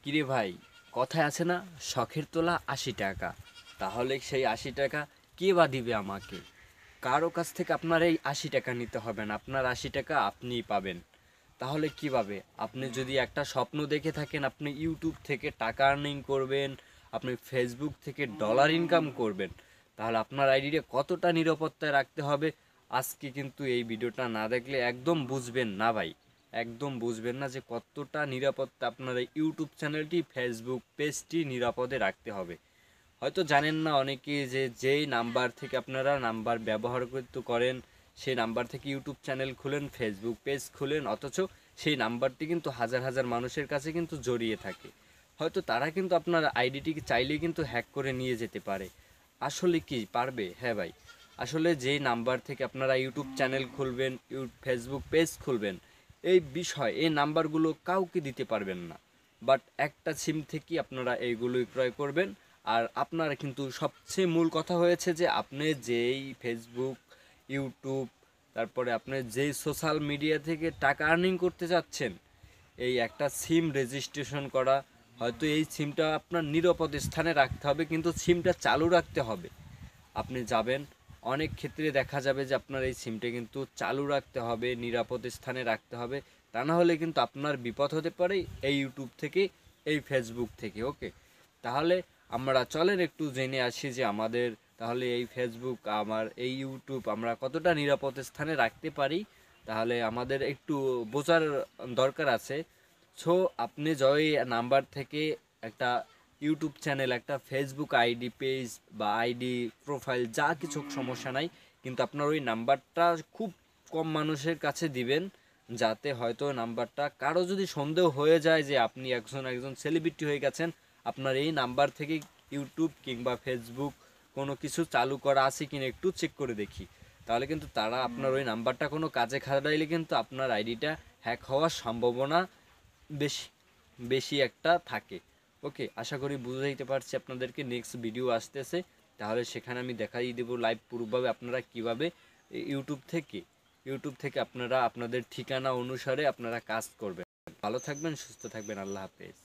কিরে ভাই, কথায় আছে না, শখের তোলা ৮০ টাকা। তাহলে সেই ৮০ টাকা কে বা দিবে আমাকে? কারো কাছ থেকে আপনার এই ৮০ টাকা নিতে হবে না, আপনার ৮০ টাকা আপনিই পাবেন। তাহলে কিভাবে? আপনি যদি একটা স্বপ্ন দেখে থাকেন, আপনি ইউটিউব থেকে টাকা আর্নিং করবেন, আপনি ফেসবুক থেকে ডলার ইনকাম করবেন, তাহলে আপনার আইডিটা কতটা নিরাপত্তায় রাখতে হবে আজকে কিন্তু এই ভিডিওটা না দেখলে একদম বুঝবেন না ভাই। একদম বুঝবেন না যে কতটা নিরাপত্তা আপনার এই ইউটিউব চ্যানেলটি, ফেসবুক পেজটি নিরাপদে রাখতে হবে। হয়তো জানেন না অনেকে যে যেই নাম্বার থেকে আপনারা নাম্বার ব্যবহার করতে করেন, সেই নাম্বার থেকে ইউটিউব চ্যানেল খুলেন, ফেসবুক পেজ খুলেন, অথচ সেই নাম্বারটি কিন্তু হাজার হাজার মানুষের কাছে কিন্তু জড়িয়ে থাকে। হয়তো তারা কিন্তু আপনার আইডিটিকে চাইলেই কিন্তু হ্যাক করে নিয়ে যেতে পারে। আসলে কি পারবে? হ্যাঁ ভাই, আসলে যেই নাম্বার থেকে আপনারা ইউটিউব চ্যানেল খুলবেন, ফেসবুক পেজ খুলবেন, এই নাম্বারগুলো কাউকে দিতে পারবেন না। বাট একটা সিম থেকেই আপনারা এইগুলোই ক্রয় করবেন। আর আপনার কিন্তু সবচেয়ে মূল কথা হয়েছে যে আপনি যেই ফেসবুক, ইউটিউব, তারপরে আপনি যেই সোশ্যাল মিডিয়া থেকে টাকা আর্নিং করতে যাচ্ছেন, এই একটা সিম রেজিস্ট্রেশন করা। হয়তো এই সিমটা আপনার নিরাপদ স্থানে রাখতে হবে, কিন্তু সিমটা চালু রাখতে হবে। আপনি যাবেন, অনেক ক্ষেত্রে দেখা যাবে যে আপনার এই সিমটা কিন্তু চালু রাখতে হবে, নিরাপদ স্থানে রাখতে হবে। তা না হলে কিন্তু আপনার বিপদ হতে পারে এই ইউটিউব থেকে, এই ফেসবুক থেকে। ওকে, তাহলে আমরা চলেন একটু জেনে আসি যে আমাদের তাহলে এই ফেসবুক, আমার এই ইউটিউব আমরা কতটা নিরাপদ স্থানে রাখতে পারি। তাহলে আমাদের একটু বোঝার দরকার আছে। সো আপনি জয় নাম্বার থেকে একটা ইউটিউব চ্যানেল, একটা ফেসবুক আইডি পেজ বা আইডি প্রোফাইল, যা কিছু সমস্যা নাই, কিন্তু আপনার ওই নাম্বারটা খুব কম মানুষের কাছে দিবেন, যাতে হয়তো নাম্বারটা কারো যদি সন্দেহ হয়ে যায় যে আপনি একজন একজন সেলিব্রিটি হয়ে গেছেন, আপনার এই নাম্বার থেকে ইউটিউব কিংবা ফেসবুক কোনো কিছু চালু করা আছে কিনা একটু চেক করে দেখি। তাহলে কিন্তু তারা আপনার ওই নাম্বারটা কোনো কাজে খাটাইলে কিন্তু আপনার আইডিটা হ্যাক হওয়ার সম্ভাবনা বেশি বেশি একটা থাকে। ওকে, আশা করি বুঝাইতে পারছি আপনাদেরকে। নেক্সট ভিডিও আসতেছে, তাহলে সেখানে আমি দেখাই দেবো লাইভ প্রুফভাবে আপনারা কিভাবে ইউটিউব থেকে ইউটিউব থেকে আপনারা আপনাদের ঠিকানা অনুসারে আপনারা কাজ করবেন। ভালো থাকবেন, সুস্থ থাকবেন, আল্লাহ হাফেজ।